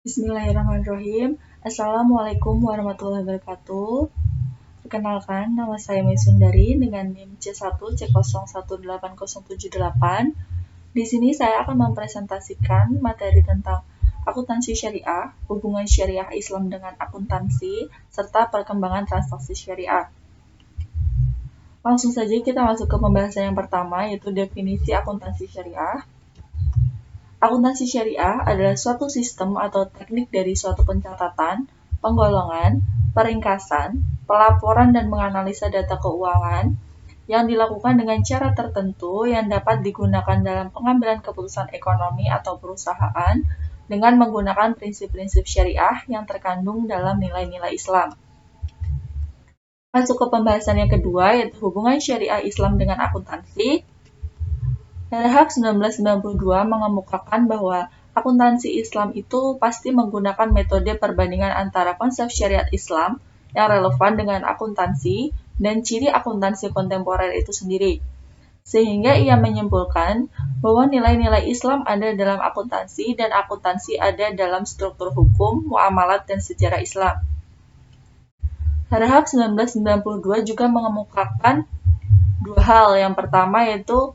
Bismillahirrahmanirrahim. Assalamualaikum warahmatullahi wabarakatuh. Perkenalkan, nama saya Sundari dengan NIM C1C018078. Di sini saya akan mempresentasikan materi tentang akuntansi syariah, hubungan syariah Islam dengan akuntansi, serta perkembangan transaksi syariah. Langsung saja kita masuk ke pembahasan yang pertama, yaitu definisi akuntansi syariah. Akuntansi syariah adalah suatu sistem atau teknik dari suatu pencatatan, penggolongan, peringkasan, pelaporan dan menganalisa data keuangan yang dilakukan dengan cara tertentu yang dapat digunakan dalam pengambilan keputusan ekonomi atau perusahaan dengan menggunakan prinsip-prinsip syariah yang terkandung dalam nilai-nilai Islam. Masuk ke pembahasan yang kedua, yaitu hubungan syariah Islam dengan akuntansi. Harahap 1992 mengemukakan bahwa akuntansi Islam itu pasti menggunakan metode perbandingan antara konsep syariat Islam yang relevan dengan akuntansi dan ciri akuntansi kontemporer itu sendiri. Sehingga ia menyimpulkan bahwa nilai-nilai Islam ada dalam akuntansi dan akuntansi ada dalam struktur hukum, muamalat, dan sejarah Islam. Harahap 1992 juga mengemukakan dua hal. Yang pertama yaitu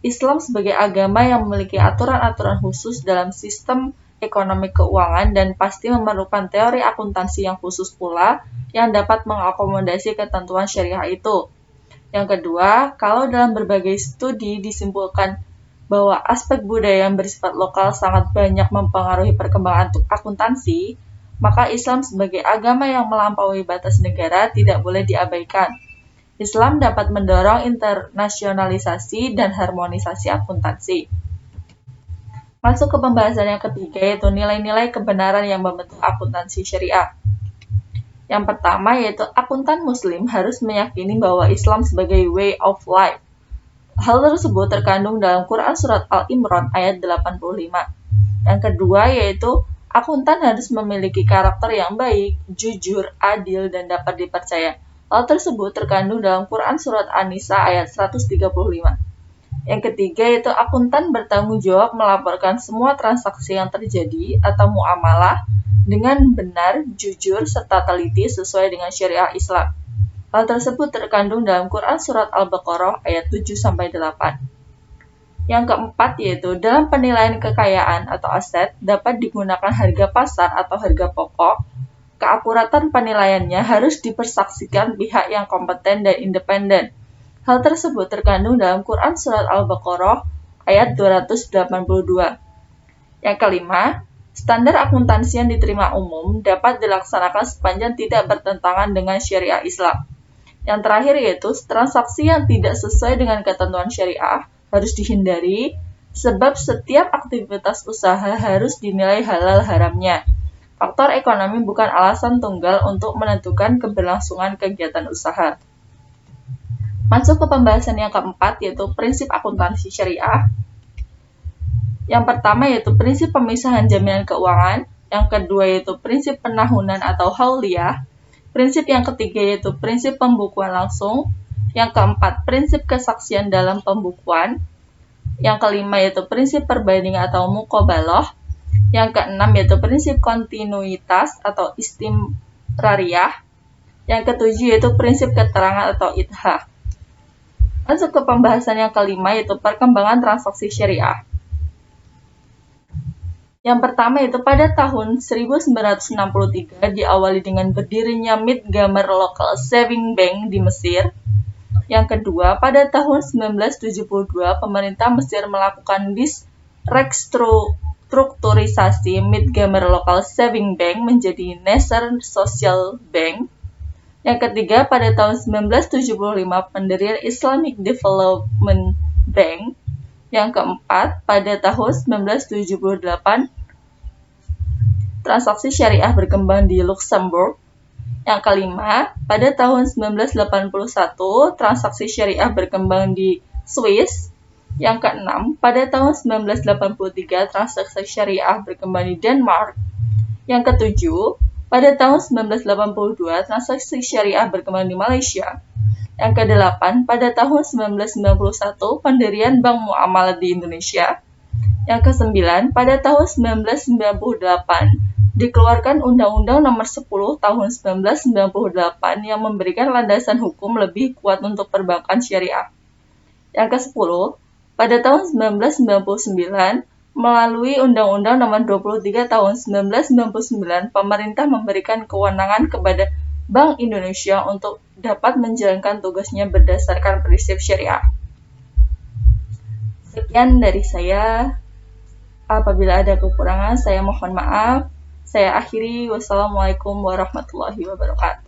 Islam sebagai agama yang memiliki aturan-aturan khusus dalam sistem ekonomi keuangan dan pasti memerlukan teori akuntansi yang khusus pula yang dapat mengakomodasi ketentuan syariah itu. Yang kedua, kalau dalam berbagai studi disimpulkan bahwa aspek budaya yang bersifat lokal sangat banyak mempengaruhi perkembangan akuntansi, maka Islam sebagai agama yang melampaui batas negara tidak boleh diabaikan. Islam dapat mendorong internasionalisasi dan harmonisasi akuntansi. Masuk ke pembahasan yang ketiga, yaitu nilai-nilai kebenaran yang membentuk akuntansi syariah. Yang pertama yaitu akuntan muslim harus meyakini bahwa Islam sebagai way of life. Hal tersebut terkandung dalam Quran Surat Al-Imran ayat 85. Yang kedua yaitu akuntan harus memiliki karakter yang baik, jujur, adil, dan dapat dipercaya. Hal tersebut terkandung dalam Quran Surat An-Nisa ayat 135. Yang ketiga yaitu akuntan bertanggung jawab melaporkan semua transaksi yang terjadi atau muamalah dengan benar, jujur, serta teliti sesuai dengan syariah Islam. Hal tersebut terkandung dalam Quran Surat Al-Baqarah ayat 7-8. Yang keempat yaitu dalam penilaian kekayaan atau aset dapat digunakan harga pasar atau harga pokok. Keakuratan penilaiannya harus dipersaksikan pihak yang kompeten dan independen. Hal tersebut terkandung dalam Quran Surat Al-Baqarah ayat 282. Yang kelima, standar akuntansi yang diterima umum dapat dilaksanakan sepanjang tidak bertentangan dengan syariah Islam. Yang terakhir yaitu transaksi yang tidak sesuai dengan ketentuan syariah harus dihindari, sebab setiap aktivitas usaha harus dinilai halal haramnya. Faktor ekonomi bukan alasan tunggal untuk menentukan keberlangsungan kegiatan usaha. Masuk ke pembahasan yang keempat, yaitu prinsip akuntansi syariah. Yang pertama yaitu prinsip pemisahan jaminan keuangan. Yang kedua yaitu prinsip penahunan atau hauliyah. Prinsip yang ketiga yaitu prinsip pembukuan langsung. Yang keempat, prinsip kesaksian dalam pembukuan. Yang kelima yaitu prinsip perbandingan atau muqabalah. Yang keenam yaitu prinsip kontinuitas atau istimrariyah. Yang ketujuh yaitu prinsip keterangan atau idhah. Masuk ke pembahasan yang kelima yaitu perkembangan transaksi syariah. Yang pertama yaitu pada tahun 1963 diawali dengan berdirinya Midgamer Local Saving Bank di Mesir. Yang kedua, pada tahun 1972 pemerintah Mesir melakukan restrukturisasi Midgamer Local Saving Bank menjadi Nasser Social Bank. Yang ketiga, pada tahun 1975 pendirian Islamic Development Bank. Yang keempat, pada tahun 1978 transaksi syariah berkembang di Luxembourg. Yang kelima, pada tahun 1981 transaksi syariah berkembang di Swiss. Yang keenam, pada tahun 1983 transaksi syariah berkembang di Denmark. Yang ketujuh, pada tahun 1982 transaksi syariah berkembang di Malaysia. Yang kedelapan, pada tahun 1991 pendirian Bank Muamalat di Indonesia. Yang kesembilan, pada tahun 1998 dikeluarkan Undang-Undang Nomor 10 Tahun 1998 yang memberikan landasan hukum lebih kuat untuk perbankan syariah. Yang ke-10, pada tahun 1999, melalui Undang-Undang Nomor 23 Tahun 1999, pemerintah memberikan kewenangan kepada Bank Indonesia untuk dapat menjalankan tugasnya berdasarkan prinsip syariah. Sekian dari saya. Apabila ada kekurangan, saya mohon maaf. Saya akhiri. Wassalamualaikum warahmatullahi wabarakatuh.